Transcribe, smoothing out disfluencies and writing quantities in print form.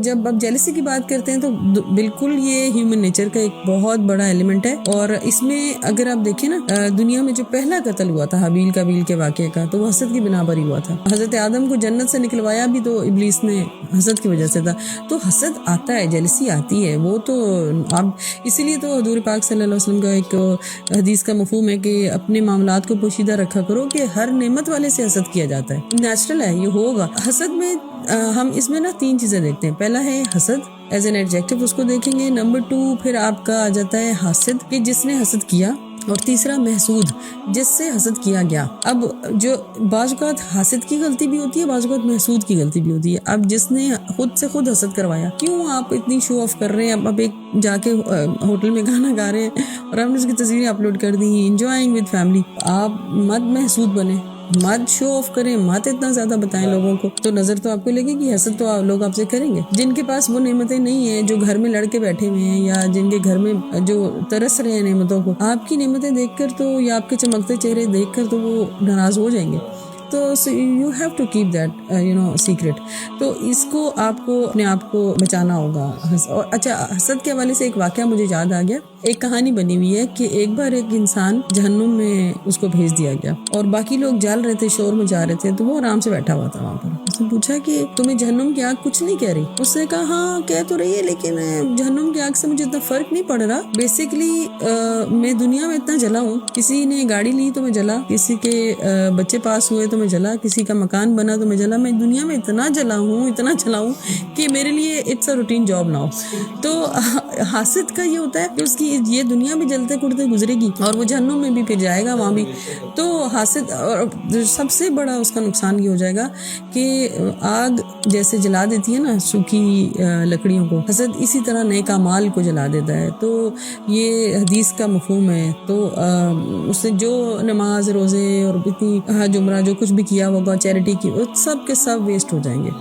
جب آپ جیلسی کی بات کرتے ہیں تو بالکل یہ ہیومن نیچر کا ایک بہت بڑا ایلیمنٹ ہے، اور اس میں اگر آپ دیکھیں نا دنیا میں جو پہلا قتل ہوا تھا حابیل قابیل کے واقعے کا، تو وہ حسد کی بنا پر ہی ہوا تھا۔ حضرت آدم کو جنت سے نکلوایا بھی تو ابلیس نے حسد کی وجہ سے تھا۔ تو حسد آتا ہے، جیلسی آتی ہے، وہ تو اب اسی لیے تو حضور پاک صلی اللہ علیہ وسلم کا ایک حدیث کا مفہوم ہے کہ اپنے معاملات کو پوشیدہ رکھا کرو، کہ ہر نعمت والے سے حسد کیا جاتا ہے، نیچرل ہے، یہ ہوگا۔ حسد میں ہم اس میں نا 3 چیزیں دیکھتے ہیں۔ پہلا ہے حسد ایز این ایڈجیکٹو، اس کو دیکھیں گے۔ نمبر 2 پھر آپ کا آ جاتا ہے حاسد، کہ جس نے حسد کیا، اور تیسرا محسود، جس سے حسد کیا گیا۔ اب جو بعض اوقات حاسد کی غلطی بھی ہوتی ہے، بعض اوقات محسود کی غلطی بھی ہوتی ہے۔ اب جس نے خود سے خود حسد کروایا، کیوں آپ اتنی شو آف کر رہے ہیں؟ اب ایک جا کے ہوٹل میں کھانا کھا رہے ہیں اور ہم نے اس کی تصویریں اپلوڈ کر دی، انجوائنگ ود فیملی۔ آپ مت محسود بنے، مت شو آف کریں، مت اتنا زیادہ بتائیں لوگوں کو، تو نظر تو آپ کو لگے گی، حسد تو لوگ آپ سے کریں گے۔ جن کے پاس وہ نعمتیں نہیں ہیں، جو گھر میں لڑکے بیٹھے ہوئے ہیں، یا جن کے گھر میں جو ترس رہے ہیں نعمتوں کو، آپ کی نعمتیں دیکھ کر تو، یا آپ کے چمکتے چہرے دیکھ کر تو وہ ناراض ہو جائیں گے۔ تو you have to keep that secret. تو اس کو آپ کو اپنے آپ کو بچانا ہوگا۔ اور اچھا، حسد کے حوالے سے ایک واقعہ مجھے یاد آ گیا۔ ایک کہانی بنی ہوئی ہے کہ ایک بار ایک انسان جہنم میں اس کو بھیج دیا گیا، اور باقی لوگ جل رہے تھے، شور مچا رہے تھے، تو وہ آرام سے بیٹھا ہوا تھا وہاں پر۔ اس نے پوچھا کہ تمہیں جہنم کی آگ کچھ نہیں کہہ رہی؟ اس نے کہا ہاں کہہ تو رہی ہے، لیکن جہنم کی آگ سے مجھے اتنا فرق نہیں پڑ رہا۔ بیسیکلی میں دنیا میں اتنا جلا ہوں، کسی نے گاڑی لی تو میں جلا، کسی کے بچے پاس ہوئے تو میں جلا، کسی کا مکان بنا تو میں جلا، میں دنیا میں اتنا جلا ہوں کہ میرے لیے it's a routine job now. تو حاسد کا یہ ہوتا ہے کہ اس کی یہ دنیا بھی جلتے کڑتے گزرے گی، اور وہ جہنم میں بھی پھر جائے گا وہاں بھی۔ تو حاسد، اور سب سے بڑا اس کا نقصان یہ ہو جائے گا کہ آگ جیسے جلا دیتی ہے نا سوکھی لکڑیوں کو، حسد اسی طرح نیک اعمال کو جلا دیتا ہے۔ تو یہ حدیث کا مفہوم ہے۔ تو اس نے جو نماز روزے اور اتنی حج عمرہ جو کچھ بھی کیا ہوگا، چیریٹی کی، وہ سب کے سب ویسٹ ہو جائیں گے۔